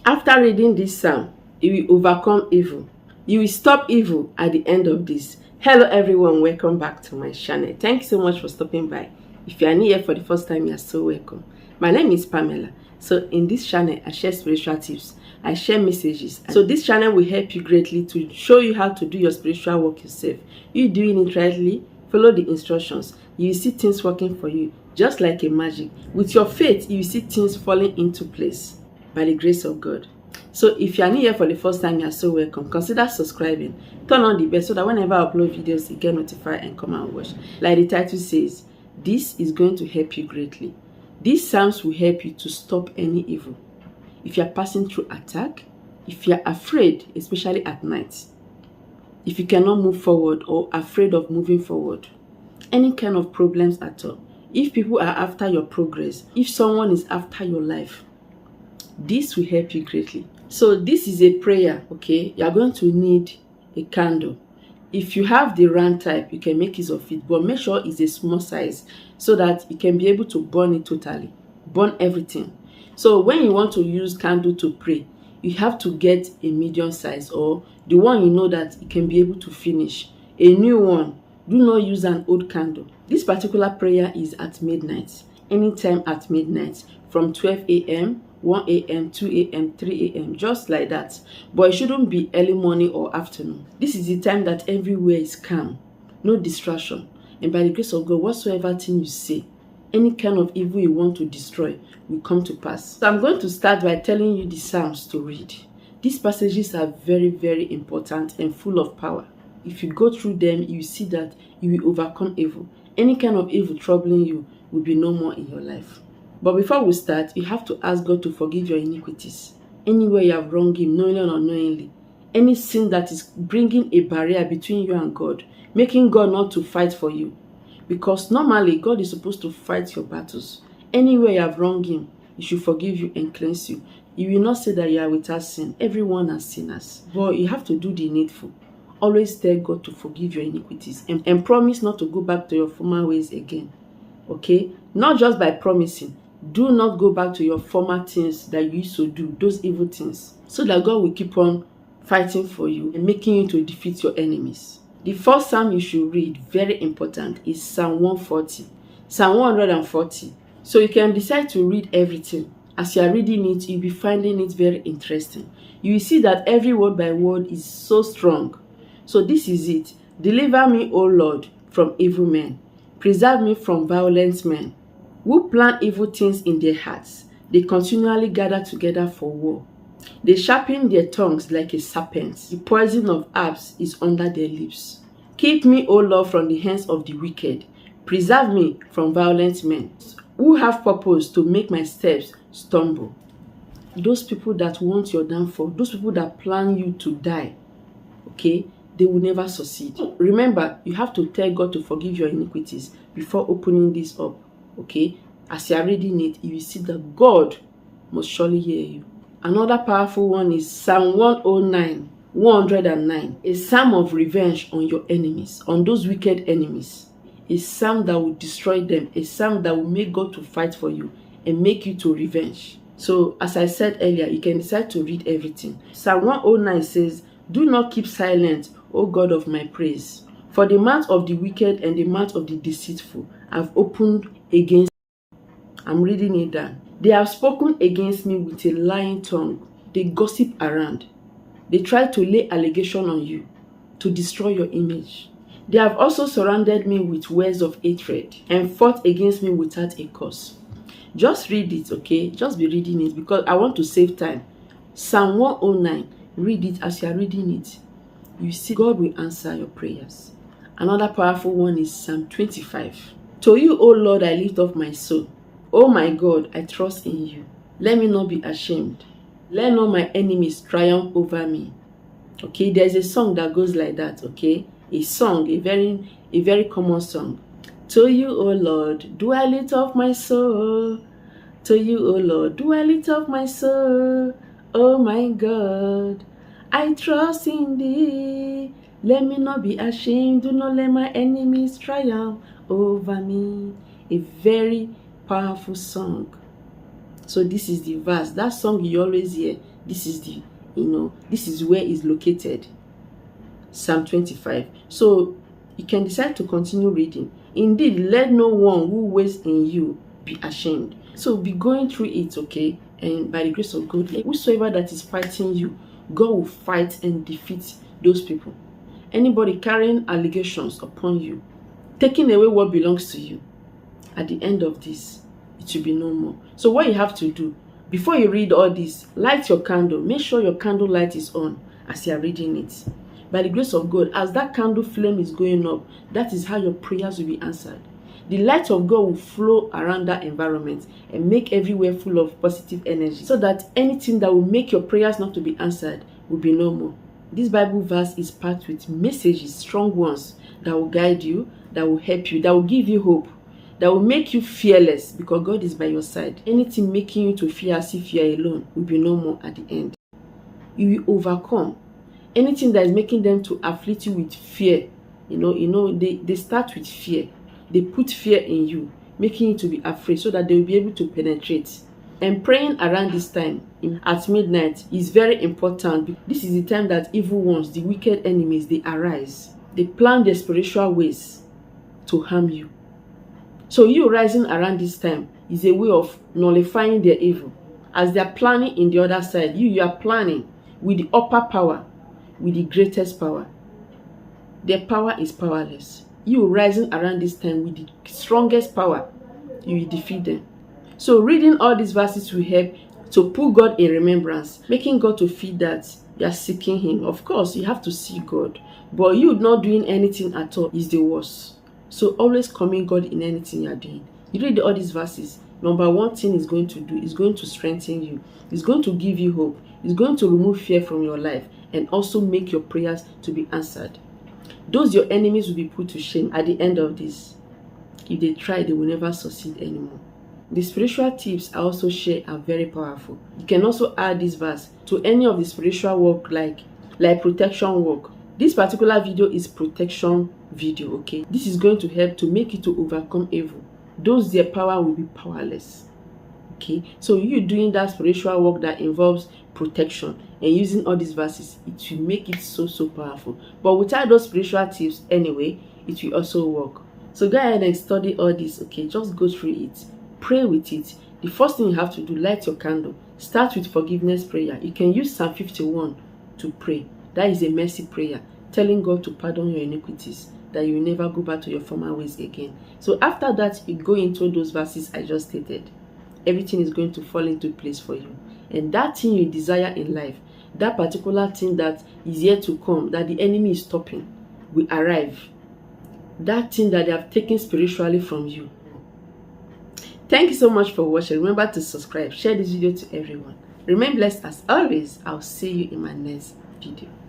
After reading this psalm, you will overcome evil. You will stop evil at the end of this. Hello everyone, welcome back to my channel. Thank you so much for stopping by. If you are new here for the first time, you are so welcome. My name is Pamela. So in this channel, I share spiritual tips. I share messages. So this channel will help you greatly to show you how to do your spiritual work yourself. You doing it rightly, follow the instructions. You will see things working for you, just like a magic. With your faith, you will see things falling into place by the grace of God. So if you are new here for the first time, you are so welcome. Consider subscribing. Turn on the bell so that whenever I upload videos, you get notified and come and watch. Like the title says, this is going to help you greatly. These psalms will help you to stop any evil. If you are passing through attack, if you are afraid, especially at night, if you cannot move forward or afraid of moving forward, any kind of problems at all, if people are after your progress, if someone is after your life, this will help you greatly. So this is a prayer, okay? You are going to need a candle. If you have the round type, you can make use of it, but make sure it's a small size so that you can be able to burn it totally, burn everything. So when you want to use candle to pray, you have to get a medium size or the one you know that you can be able to finish. A new one. Do not use an old candle. This particular prayer is at midnight, anytime at midnight, from 12 a.m., 1 a.m., 2 a.m., 3 a.m., just like that. But it shouldn't be early morning or afternoon. This is the time that everywhere is calm, no distraction. And by the grace of God, whatsoever thing you say, any kind of evil you want to destroy will come to pass. So I'm going to start by telling you the Psalms to read. These passages are very, very important and full of power. If you go through them, you see that you will overcome evil. Any kind of evil troubling you will be no more in your life. But before we start, you have to ask God to forgive your iniquities. Anywhere you have wronged Him, knowingly or unknowingly. Any sin that is bringing a barrier between you and God, making God not to fight for you. Because normally, God is supposed to fight your battles. Anywhere you have wronged Him, He should forgive you and cleanse you. You will not say that you are without sin. Everyone has sinners. But you have to do the needful. Always tell God to forgive your iniquities and promise not to go back to your former ways again. Okay? Not just by promising. Do not go back to your former things that you used to do, those evil things, so that God will keep on fighting for you and making you to defeat your enemies. The first psalm you should read, very important, is Psalm 140. Psalm 140. So you can decide to read everything. As you are reading it, you'll be finding it very interesting. You will see that every word by word is so strong. So this is it. Deliver me, O Lord, from evil men. Preserve me from violent men, who plan evil things in their hearts. They continually gather together for war. They sharpen their tongues like a serpent. The poison of herbs is under their lips. Keep me, O Lord, from the hands of the wicked. Preserve me from violent men, who have purpose to make my steps stumble. Those people that want your downfall, those people that plan you to die, okay, they will never succeed. Remember, you have to tell God to forgive your iniquities before opening this up. Okay, as you are reading it, you will see that God must surely hear you. Another powerful one is Psalm 109, a psalm of revenge on your enemies, on those wicked enemies. A psalm that will destroy them, a psalm that will make God to fight for you and make you to revenge. So, as I said earlier, you can decide to read everything. Psalm 109 says, do not keep silent, O God of my praise. For the mouth of the wicked and the mouth of the deceitful have opened against me. I'm reading it down. They have spoken against me with a lying tongue. They gossip around. They try to lay allegation on you to destroy your image. They have also surrounded me with words of hatred and fought against me without a cause. Just read it, okay? Just be reading it because I want to save time. Psalm 109. Read it. As you are reading it, you see God will answer your prayers. Another powerful one is Psalm 25. To you, O Lord, I lift up my soul. O my God, I trust in you. Let me not be ashamed. Let not my enemies triumph over me. Okay, there's a song that goes like that, okay? A song, a very common song. To you, O Lord, do I lift up my soul. To you, O Lord, do I lift up my soul. Oh my God, I trust in thee. Let me not be ashamed. Do not let my enemies triumph over me. A very powerful song. So this is the verse. That song you always hear. This is the, this is where it's located. Psalm 25. So you can decide to continue reading. Indeed, let no one who waits in you be ashamed. So be going through it, okay? And by the grace of God, whosoever that is fighting you, God will fight and defeat those people. Anybody carrying allegations upon you, taking away what belongs to you, at the end of this, it will be no more. So what you have to do, before you read all this, light your candle. Make sure your candle light is on as you are reading it. By the grace of God, as that candle flame is going up, that is how your prayers will be answered. The light of God will flow around that environment and make everywhere full of positive energy, so that anything that will make your prayers not to be answered will be no more. This Bible verse is packed with messages, strong ones, that will guide you, that will help you, that will give you hope, that will make you fearless because God is by your side. Anything making you to fear as if you are alone will be no more at the end. You will overcome. Anything that is making them to afflict you with fear, they start with fear. They put fear in you, making you to be afraid so that they will be able to penetrate. And praying around this time at midnight is very important. This is the time that evil ones, the wicked enemies, they arise. They plan their spiritual ways to harm you. So you rising around this time is a way of nullifying their evil. As they are planning in the other side, you are planning with the upper power, with the greatest power. Their power is powerless. You rising around this time with the strongest power, you will defeat them. So reading all these verses will help to put God in remembrance, making God to feel that you are seeking Him. Of course, you have to seek God, but you not doing anything at all is the worst. So always commit God in anything you are doing. You read all these verses. Number one thing is going to do is going to strengthen you. It's going to give you hope. It's going to remove fear from your life and also make your prayers to be answered. Those your enemies will be put to shame at the end of this. If they try, they will never succeed anymore. The spiritual tips I also share are very powerful. You can also add this verse to any of the spiritual work like protection work. This particular video is protection video, okay? This is going to help to make you to overcome evil. Those their power will be powerless. Okay, so you doing that spiritual work that involves protection and using all these verses, it will make it so powerful. But without those spiritual tips anyway, it will also work. So go ahead and study all this, okay? Just go through it, pray with it. The first thing you have to do, light your candle. Start with forgiveness prayer. You can use Psalm 51 to pray. That is a mercy prayer, telling God to pardon your iniquities, that you will never go back to your former ways again. So after that, you go into those verses I just stated. Everything is going to fall into place for you. And that thing you desire in life, that particular thing that is yet to come, that the enemy is stopping, will arrive. That thing that they have taken spiritually from you. Thank you so much for watching. Remember to subscribe, share this video to everyone. Remain blessed as always. I'll see you in my next video.